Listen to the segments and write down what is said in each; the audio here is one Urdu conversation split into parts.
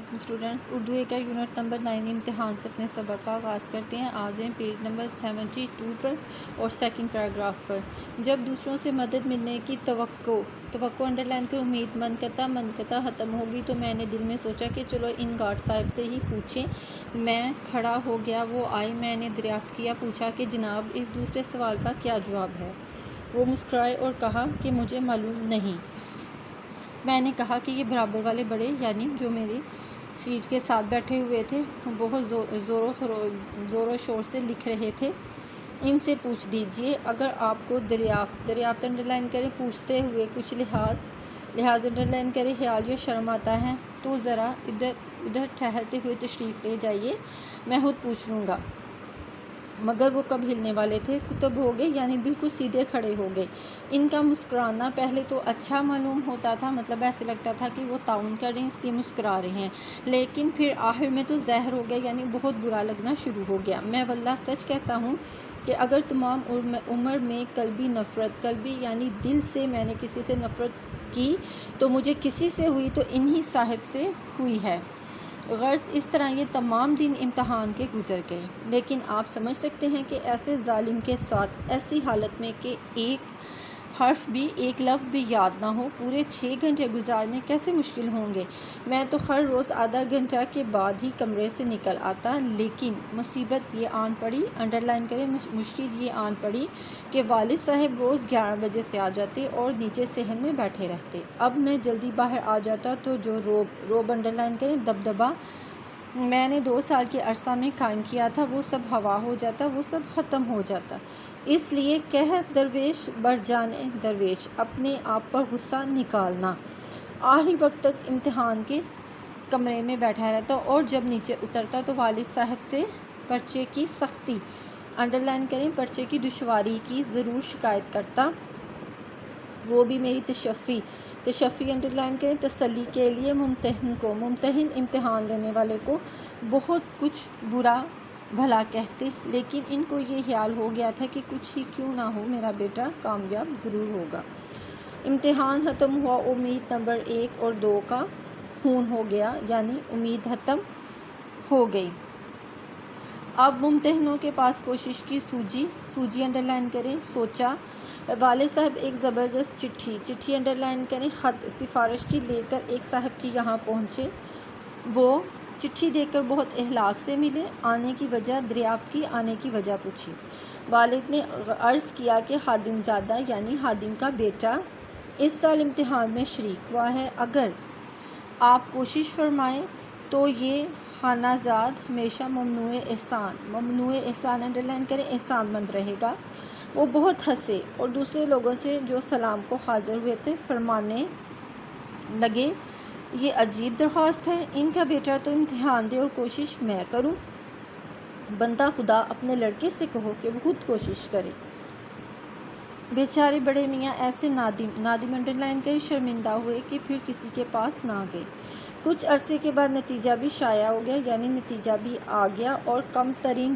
علیکم اسٹوڈنٹس، اردو کا یونٹ نمبر 9 امتحان سے اپنے سبق کا آغاز کرتے ہیں۔ آ جائیں پیج نمبر 72 پر اور سیکنڈ پیراگراف پر۔ جب دوسروں سے مدد ملنے کی توقع انڈر لائن کر امید منقطع ختم ہوگی تو میں نے دل میں سوچا کہ چلو ان گارڈ صاحب سے ہی پوچھیں۔ میں کھڑا ہو گیا، وہ آئے، میں نے دریافت کیا، پوچھا کہ جناب اس دوسرے سوال کا کیا جواب ہے؟ وہ مسکرائے اور کہا کہ مجھے معلوم نہیں۔ میں نے کہا کہ یہ برابر والے بڑے، یعنی جو میری سیٹ کے ساتھ بیٹھے ہوئے تھے، بہت زور و شور سے لکھ رہے تھے، ان سے پوچھ دیجئے۔ اگر آپ کو دریافت انڈر لائن کریں پوچھتے ہوئے کچھ لحاظ انڈر لائن کریں خیال یا شرم آتا ہے تو ذرا ادھر ٹہلتے ہوئے تشریف لے جائیے، میں خود پوچھ لوں گا۔ مگر وہ کب ہلنے والے تھے، قطب ہو گئے، یعنی بالکل سیدھے کھڑے ہو گئے۔ ان کا مسکرانا پہلے تو اچھا معلوم ہوتا تھا، مطلب ایسے لگتا تھا کہ وہ تعاون کر رہے ہیں اس لیے مسکرا رہے ہیں، لیکن پھر آخر میں تو زہر ہو گیا، یعنی بہت برا لگنا شروع ہو گیا۔ میں واللہ سچ کہتا ہوں کہ اگر تمام عمر میں قلبی یعنی دل سے میں نے کسی سے نفرت کی تو مجھے کسی سے ہوئی تو انہی صاحب سے ہوئی ہے۔ غرض اس طرح یہ تمام دن امتحان کے گزر گئے، لیکن آپ سمجھ سکتے ہیں کہ ایسے ظالم کے ساتھ ایسی حالت میں کہ ایک حرف بھی، ایک لفظ بھی یاد نہ ہو، پورے 6 گھنٹے گزارنے کیسے مشکل ہوں گے۔ میں تو ہر روز آدھا گھنٹہ کے بعد ہی کمرے سے نکل آتا، لیکن مصیبت یہ آن پڑی، انڈر لائن کریں مشکل یہ آن پڑی کہ والد صاحب روز 11 بجے سے آ جاتے اور نیچے صحن میں بیٹھے رہتے۔ اب میں جلدی باہر آ جاتا تو جو روب انڈر لائن کریں دبدبا میں نے 2 سال کے عرصہ میں قائم کیا تھا، وہ سب ہوا ہو جاتا، وہ سب ختم ہو جاتا۔ اس لیے کہہ درویش بڑھ جانے درویش، اپنے آپ پر غصہ نکالنا۔ آخری وقت تک امتحان کے کمرے میں بیٹھا رہتا اور جب نیچے اترتا تو والد صاحب سے پرچے کی سختی انڈر لائن کریں پرچے کی دشواری کی ضرور شکایت کرتا، وہ بھی میری تشفی انڈر لائن کریں تسلی کے لیے ممتحن امتحان لینے والے کو بہت کچھ برا بھلا کہتے، لیکن ان کو یہ خیال ہو گیا تھا کہ کچھ ہی کیوں نہ ہو میرا بیٹا کامیاب ضرور ہوگا۔ امتحان ختم ہوا، امید نمبر 1 اور 2 کا خون ہو گیا، یعنی امید ختم ہو گئی۔ اب ممتحنوں کے پاس کوشش کی سوجی انڈر لائن کریں سوچا۔ والد صاحب ایک زبردست چٹھی انڈر لائن کریں خط سفارش کی لے کر ایک صاحب کی یہاں پہنچے۔ وہ چٹھی دے کر بہت اخلاق سے ملے، آنے کی وجہ دریافت کی، آنے کی وجہ پوچھی۔ والد نے عرض کیا کہ خادم زادہ یعنی خادم کا بیٹا اس سال امتحان میں شریک ہوا ہے، اگر آپ کوشش فرمائیں تو یہ خانہ زاد ہمیشہ ممنوع احسان انڈر لائن کریں احسان مند رہے گا۔ وہ بہت ہنسے اور دوسرے لوگوں سے جو سلام کو حاضر ہوئے تھے فرمانے لگے، یہ عجیب درخواست ہے، ان کا بیٹا تو امتحان دے اور کوشش میں کروں، بندہ خدا اپنے لڑکے سے کہو کہ وہ خود کوشش کرے۔ بیچارے بڑے میاں ایسے نادم انڈر لائن کریں شرمندہ ہوئے کہ پھر کسی کے پاس نہ گئے۔ کچھ عرصے کے بعد نتیجہ بھی شائع ہو گیا، یعنی نتیجہ بھی آ گیا اور کم ترین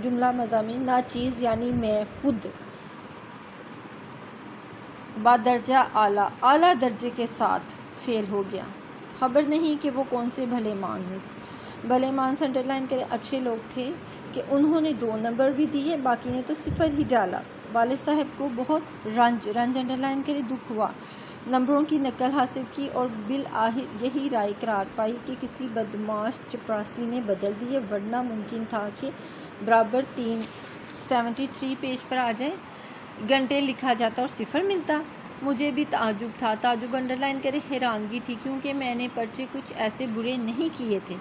جملہ مضامین ناچیز یعنی میں خود بادرجہ اعلیٰ درجے کے ساتھ فیل ہو گیا۔ خبر نہیں کہ وہ کون سے بھلے مانس انڈر لائن کریں اچھے لوگ تھے کہ انہوں نے 2 نمبر بھی دیے، باقی نے تو 0 ہی ڈالا۔ والد صاحب کو بہت رنج انڈر لائن کریں دکھ ہوا، نمبروں کی نقل حاصل کی اور بالآخر یہی رائے قرار پائی کہ کسی بدمعاش چپراسی نے بدل دیے، ورنہ ممکن تھا کہ برابر 73 پیج پر آ جائیں، گھنٹے لکھا جاتا اور 0 ملتا۔ مجھے بھی تعجب تھا، تعجب انڈر لائن کریں حیرانگی تھی، کیونکہ میں نے پرچے کچھ ایسے برے نہیں کیے تھے۔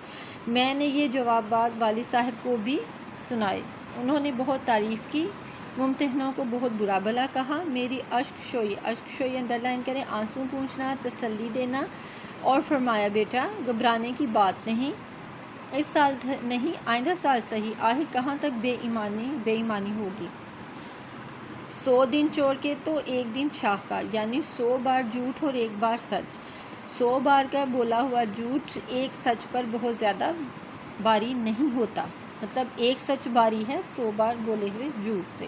میں نے یہ جوابات والد صاحب کو بھی سنائے، انہوں نے بہت تعریف کی، ممتحنوں کو بہت برا بھلا کہا۔ میری اشک شوئی انڈر لائن کریں آنسو پوچھنا، تسلی دینا اور فرمایا بیٹا گھبرانے کی بات نہیں، اس سال نہیں آئندہ سال صحیح، آخر کہاں تک بے ایمانی ہوگی۔ 100 دن چور کے تو 1 دن شاہ کا، یعنی 100 بار جھوٹ اور 1 بار سچ۔ 100 بار کا بولا ہوا جھوٹ ایک سچ پر بہت زیادہ باری نہیں ہوتا، مطلب ایک سچ باری ہے 100 بار بولے ہوئے جھوٹ سے۔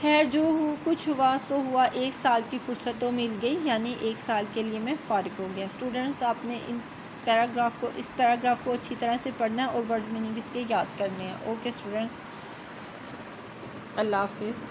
خیر جو کچھ ہوا سو ہوا، 1 سال کی فرصت تو مل گئی، یعنی 1 سال کے لیے میں فارغ ہو گیا۔ اسٹوڈنٹس آپ نے اس پیراگراف کو اچھی طرح سے پڑھنا ہے اور ورڈز میننگ اس کے یاد کرنے ہیں۔ اوکے اسٹوڈنٹس، اللہ حافظ۔